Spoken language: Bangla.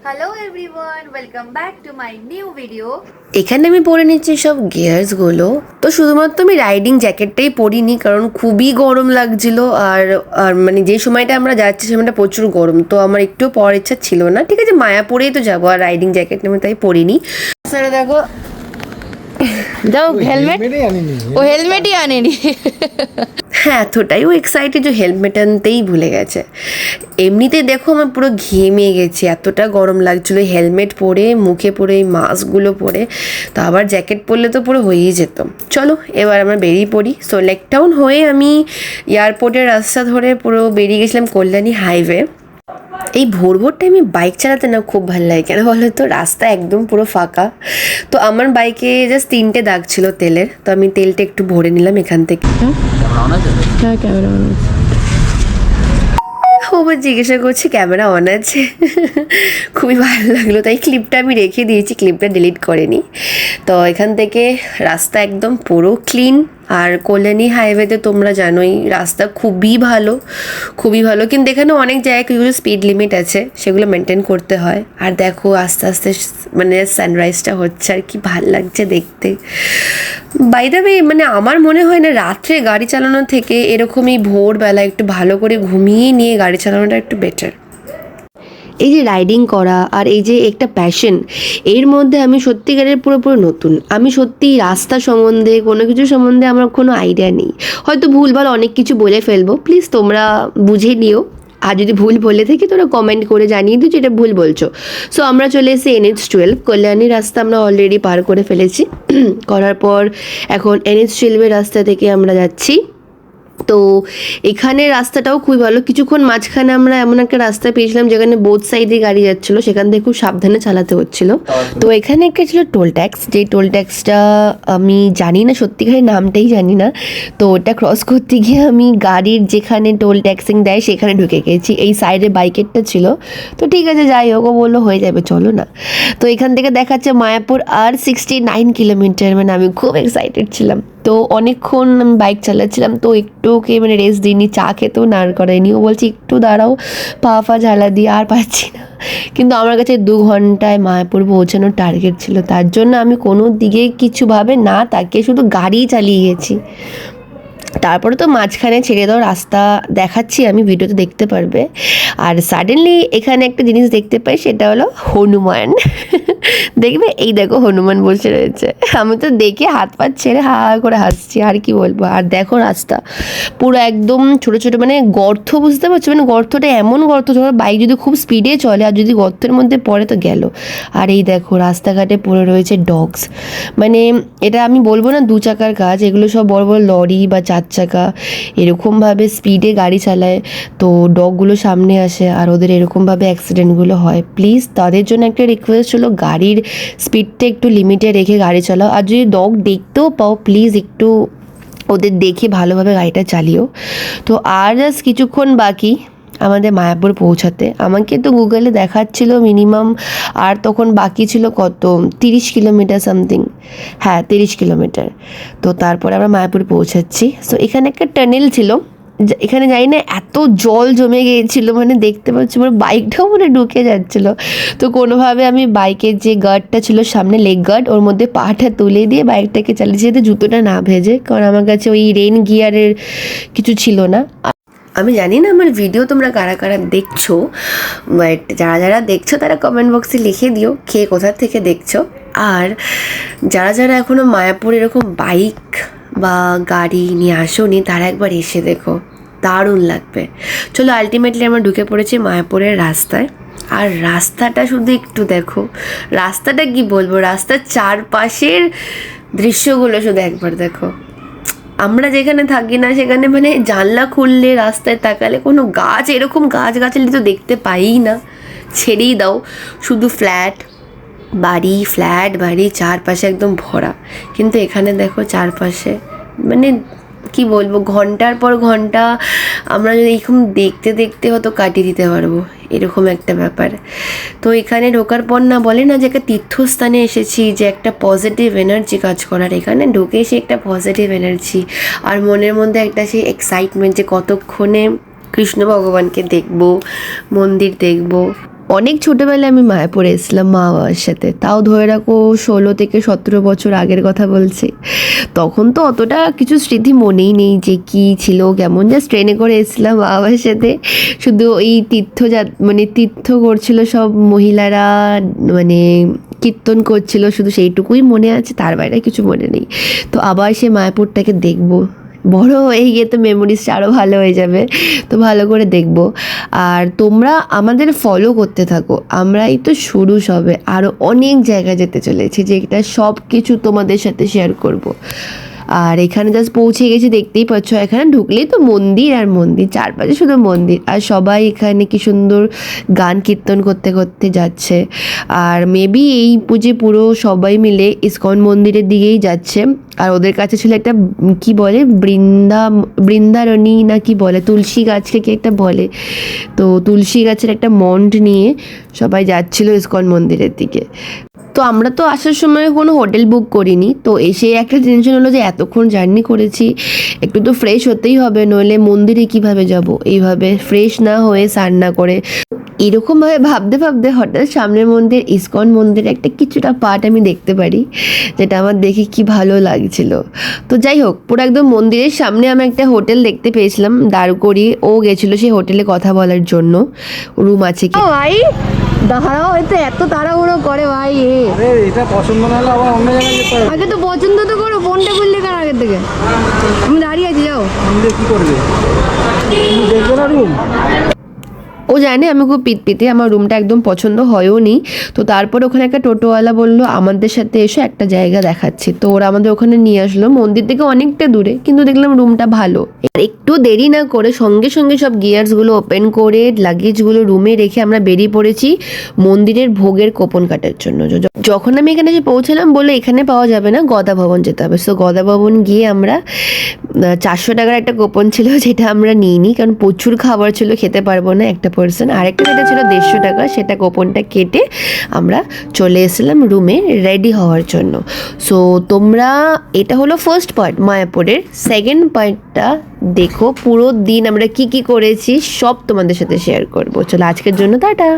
Hello everyone, welcome back to my new video. এখানে আমি পরে নিচ্ছি সব গিয়ার্সগুলো। তো শুধুমাত্র আমি রাইডিং জ্যাকেটটাই পরিনি, কারণ খুবই গরম লাগছিল। আর আর মানে যে সময়টা আমরা যাচ্ছি সময়টা প্রচুর গরম, তো আমার একটু পরার ইচ্ছা ছিল না। ঠিক আছে, মায়াপুরেই তো যাবো, আর রাইডিং জ্যাকেট আমি তাই পরিনি। স্যার দেখো, যাও হেলমেট, ও হেলমেটই আনেনি। হ্যাঁ এতটাই ও এক্সাইটেড যে হেলমেট আনতেই ভুলে গেছে। এমনিতে দেখো আমার পুরো ঘেমে গেছি, এতটা গরম লাগছিলো। হেলমেট পরে, মুখে পরে, এই মাস্কগুলো পরে, তো আবার জ্যাকেট পরলে তো পুরো হয়েই যেত। চলো এবার আমরা বেরিয়ে পড়ি। সো লেক টাউন হয়ে আমি এয়ারপোর্টের রাস্তা ধরে পুরো বেরিয়ে গেছিলাম কল্যাণী হাইওয়ে। এই ভোর ভোর টাইমে বাইক চালাতে না খুব ভালো লাগে, কেন বলো তো, রাস্তা একদম পুরো ফাঁকা। তো আমার বাইকে জাস্ট 3টে দাগ ছিল তেলের, তো আমি তেলটা একটু ভরে নিলাম এখান থেকে। হ্যাঁ, ক্যামেরা অন আছে। ও আবার জিজ্ঞাসা করছে ক্যামেরা অন আছে। খুবই ভালো লাগলো, তাই ক্লিপটা আমি রেখে দিয়েছি, ক্লিপটা ডিলিট করিনি। তো এখান থেকে রাস্তা একদম পুরো ক্লিন। আর কল্যাণী হাইওয়েতে তোমরা জানোই রাস্তা খুবই ভালো, খুবই ভালো। কিন্তু এখানে অনেক জায়গায় কিছু স্পিড লিমিট আছে, সেগুলো মেনটেন করতে হয়। আর দেখো আস্তে আস্তে মানে সানরাইজটা হচ্ছে, আর কি ভাল লাগছে দেখতে। বাই দ্য ওয়ে, মানে আমার মনে হয় না রাত্রে গাড়ি চালানো থেকে এরকমই ভোরবেলা একটু ভালো করে ঘুমিয়ে নিয়ে গাড়ি চালানোটা একটু বেটার। এই যে রাইডিং করা আর এই যে একটা প্যাশন, এর মধ্যে আমি সত্যিকারের পুরোপুরি নতুন। আমি সত্যি রাস্তা সম্বন্ধে কোনো কিছু সম্বন্ধে আমার কোনো আইডিয়া নেই, হয়তো ভুলভাল অনেক কিছু বলে ফেলবো, প্লিজ তোমরা বুঝে নিও। আর যদি ভুল বলে থাকি তোরা কমেন্ট করে জানিয়ে দিও যেটা ভুল বলছো। সো আমরা চলে এসেছি NH-12, কল্যাণী রাস্তা আমরা অলরেডি পার করে ফেলেছি। করার পর এখন NH-12 রাস্তা থেকে আমরা যাচ্ছি। তো এখানে রাস্তাটাও খুবই ভালো। কিছুক্ষণ মাঝখানে আমরা এমন একটা রাস্তা পেয়েছিলাম যেখানে বোথ সাইডে গাড়ি যাচ্ছিলো, সেখান থেকে খুব সাবধানে চালাতে হচ্ছিল। তো এখানে একটা ছিল টোল ট্যাক্স, যে টোল ট্যাক্সটা আমি জানি না, সত্যিকারের নামটাই জানি না। তো ওটা ক্রস করতে গিয়ে আমি গাড়ির যেখানে টোল ট্যাক্সিং দেয় সেখানে ঢুকে গেছি। এই সাইডে বাইকেরটা ছিল, তো ঠিক আছে যাই হোক, ও বললো হয়ে যাবে চলো না। তো এখান থেকে দেখাচ্ছে মায়াপুর আর 69 কিলোমিটার, মানে আমি খুব এক্সাইটেড ছিলাম। তো অনেকক্ষণ আমি বাইক চালাচ্ছিলাম, তো একটুকে মানে রেস্ট দিইনি, চা খেতেও নাড় করাইনি। ও বলছি একটু দাঁড়াও, পা ঝালা দিয়ে, আর পাচ্ছি না। কিন্তু আমার কাছে 2 ঘন্টায় মায়াপুর পৌঁছানোর টার্গেট ছিল, তার জন্য আমি কোনো দিকে কিছুভাবে না তাকিয়ে শুধু গাড়িই চালিয়ে গেছি। তারপরে তো মাঝখানে ছেড়ে দাও রাস্তা দেখাচ্ছি, আমি ভিডিওতে দেখতে পারবে। আর সাডেনলি এখানে একটা জিনিস দেখতে পাই, সেটা হলো হনুমান। দেখবে, এই দেখো হনুমান বসে রয়েছে। আমি তো দেখে হাত পা ছেড়ে হা হা করে হাসছি, আর কি বলবো। আর দেখো রাস্তা পুরো একদম ছোটো ছোটো, মানে গর্ত, বুঝতে পারছো, মানে গর্তটা এমন গর্ত, ধরো বাইক যদি খুব স্পিডে চলে আর যদি গর্তের মধ্যে পড়ে তো গেল। আর এই দেখো রাস্তাঘাটে পড়ে রয়েছে ডগস, মানে এটা আমি বলবো না 2 চাকার কাজ, এগুলো সব বড় বড় লরি বা 4 চাকা এরকমভাবে স্পিডে গাড়ি চালায়, তো ডগগুলো সামনে আসে আর ওদের এরকমভাবে অ্যাক্সিডেন্টগুলো হয়। প্লিজ তাদের জন্য একটা রিকোয়েস্ট হলো, গাড়ির স্পিডটা একটু লিমিটে রেখে গাড়ি চালাও। আর যদি ডগ দেখতেও পাও, প্লিজ একটু ওদের দেখে ভালোভাবে গাড়িটা চালিও। তো আর জাস্ট কিছুক্ষণ বাকি আমাদের মায়াপুর পৌঁছাতে। আমাকে তো গুগলে দেখাচ্ছিল মিনিমাম, আর তখন বাকি ছিল কত, 30 কিলোমিটার সামথিং। হ্যাঁ 30 কিলোমিটার। তো তারপরে আমরা মায়াপুর পৌঁছাচ্ছি। সো এখানে একটা টানেল ছিল, এখানে যাই না, এত জল জমে গিয়েছিলো, মানে দেখতে পাচ্ছি আমার বাইকটাও মানে ঢুকে যাচ্ছিলো। তো কোনোভাবে আমি বাইকের যে গার্ডটা ছিল সামনে, লেগ গার্ড, ওর মধ্যে পাটা তুলে দিয়ে বাইকটাকে চালিয়েছি যাতে জুতোটা না ভেজে, কারণ আমার কাছে ওই রেন গিয়ারের কিছু ছিল না। আমি জানি না আমার ভিডিও তোমরা কারা কারা দেখছো, বাট যারা যারা দেখছো তারা কমেন্ট বক্সে লিখে দিও খেয়ে কোথা থেকে দেখছো। আর যারা যারা এখনও মায়াপুর এরকম বাইক বা গাড়ি নিয়ে আসোনি, তারা একবার এসে দেখো, দারুণ লাগবে। চলো আলটিমেটলি আমরা ঢুকে পড়েছি মায়াপুরের রাস্তায়। আর রাস্তাটা শুধু একটু দেখো, রাস্তাটা কি বলবো, রাস্তার চারপাশের দৃশ্যগুলো শুধু একবার দেখো। আমরা যেখানে থাকি না সেখানে মানে জানলা খুললে রাস্তায় তাকালে কোনো গাছ, এরকম গাছগাছালি তো দেখতে পাই না, ছেড়েই দাও, শুধু ফ্ল্যাট বাড়ি চারপাশে একদম ভরা। কিন্তু এখানে দেখো চারপাশে, মানে কি বলবো, ঘন্টার পর ঘন্টা আমরা যদি এরকম দেখতে দেখতে হয়তো কাটিয়ে দিতে পারবো, এরকম একটা ব্যাপার। তো এখানে ঢোকার পর না বলে না যে একটা তীর্থস্থানে এসেছি, যে একটা পজিটিভ এনার্জি কাজ করার, এখানে ঢুকে এসে একটা পজিটিভ এনার্জি আর মনের মধ্যে একটা সেই এক্সাইটমেন্ট যে কতক্ষণে কৃষ্ণ ভগবানকে দেখব, মন্দির দেখব। অনেক ছোটোবেলায় আমি মায়াপুরে এসেছিলাম মা বাবার সাথে, তাও ধরে রাখো 16 থেকে 17 বছর আগের কথা বলছি। তখন তো অতটা কিছু স্মৃতি মনেই নেই যে কী ছিল কেমন, জাস্ট ট্রেনে করে এসেছিলাম মা বাবার সাথে। শুধু এই তীর্থ করছিল সব মহিলারা, মানে কীর্তন করছিল, শুধু সেইটুকুই মনে আছে, তার বাইরে কিছু মনে নেই। তো আবার সে মায়াপুরটাকে দেখবো, বড় হয়ে গিয়ে তো মেমোরিজটা আরও ভালো হয়ে যাবে, তো ভালো করে দেখব। আর তোমরা আমাদের ফলো করতে থাকো, আমরাই তো শুরু সবে, আরও অনেক জায়গায় যেতে চলেছি, যেটা সব কিছু তোমাদের সাথে শেয়ার করব। আর এখানে জাস্ট পৌঁছে গেছি, দেখতেই পাচ্ছ, এখানে ঢুকলেই তো মন্দির আর মন্দির, চারপাশে শুধু মন্দির, আর সবাই এখানে কি সুন্দর গান কীর্তন করতে করতে যাচ্ছে। আর মেবি এই পুজো পুরো সবাই মিলে ইসকন মন্দিরের দিকেই যাচ্ছে। আর ওদের কাছে ছিল একটা কি বলে বৃন্দারণী না কি বলে, তুলসী গাছকে কি একটা বলে, তো তুলসী গাছের একটা মন্ড নিয়ে সবাই যাচ্ছিল ইসকন মন্দিরের দিকে। তো আমরা তো আসার সময় কোনো হোটেল বুক করিনি, তো এসে একটা টেনশন হলো যে এতক্ষণ জার্নি করেছি, একটু তো ফ্রেশ হতেই হবে, নইলে মন্দিরে কিভাবে যাব, এইভাবে ফ্রেশ না হয়ে স্নান না করে। এরকমভাবে ভাবতে ভাবতে হঠাৎ সামনের মন্দির ইসকন মন্দিরের একটা কিছুটা পার্ট আমি দেখতে পারি, যেটা আমার দেখে কি ভালো লাগছিল। তো যাই হোক, পুরো একদম মন্দিরের সামনে আমি একটা হোটেল দেখতে পেয়েছিলাম দাঁড় করিয়ে, ও গেছিলো সেই হোটেলে কথা বলার জন্য, রুম আছে কি। ভাই দাঁড়াও, হয়তো এত তাড়াহুড়ো করে ভাই, এটা পছন্দ না হলে আবার অন্য জায়গায় যেতে হবে। আগে তো পছন্দ তো করো, ফোনটা বললে কেন আগের থেকে? আমি দাঁড়িয়ে আছি, যাও। কি করবে, দেখবে না রুম? ও জানে আমি খুব পিতপিতে, আমার রুমটা একদম পছন্দ হয়ও নি। তো তারপর ওখানে একটা টোটোওয়ালা বললো আমাদের সাথে এসে একটা জায়গা দেখাচ্ছি, তো ওরা আমাদের ওখানে নিয়ে আসলো, মন্দির থেকে অনেকটা দূরে, কিন্তু দেখলাম রুমটা ভালো। আর একটু দেরি না করে সঙ্গে সঙ্গে সব গিয়ার্সগুলো ওপেন করে লাগেজগুলো রুমে রেখে আমরা বেরিয়ে পড়েছি মন্দিরের ভোগের কোপন কাটার জন্য। যখন আমি এখানে এসে পৌঁছালাম বলে এখানে পাওয়া যাবে না, গদা ভবন যেতে হবে। সো গদা ভবন গিয়ে আমরা 400 টাকার একটা কোপন ছিল, যেটা আমরা নিইনি, কারণ প্রচুর খাবার ছিল, খেতে পারবো না একটা পার্সন। আরেকটা যেটা ছিল 150 টাকা, সেটা কোপনটা কেটে আমরা চলে এসেছিলাম রুমে রেডি হওয়ার জন্য। সো তোমরা, এটা হলো ফার্স্ট পার্ট মায়াপুরের। সেকেন্ড পার্টটা দেখো, পুরো দিন আমরা কি কি করেছি সব তোমাদের সাথে শেয়ার করবো। চলো আজকের জন্য টাটা।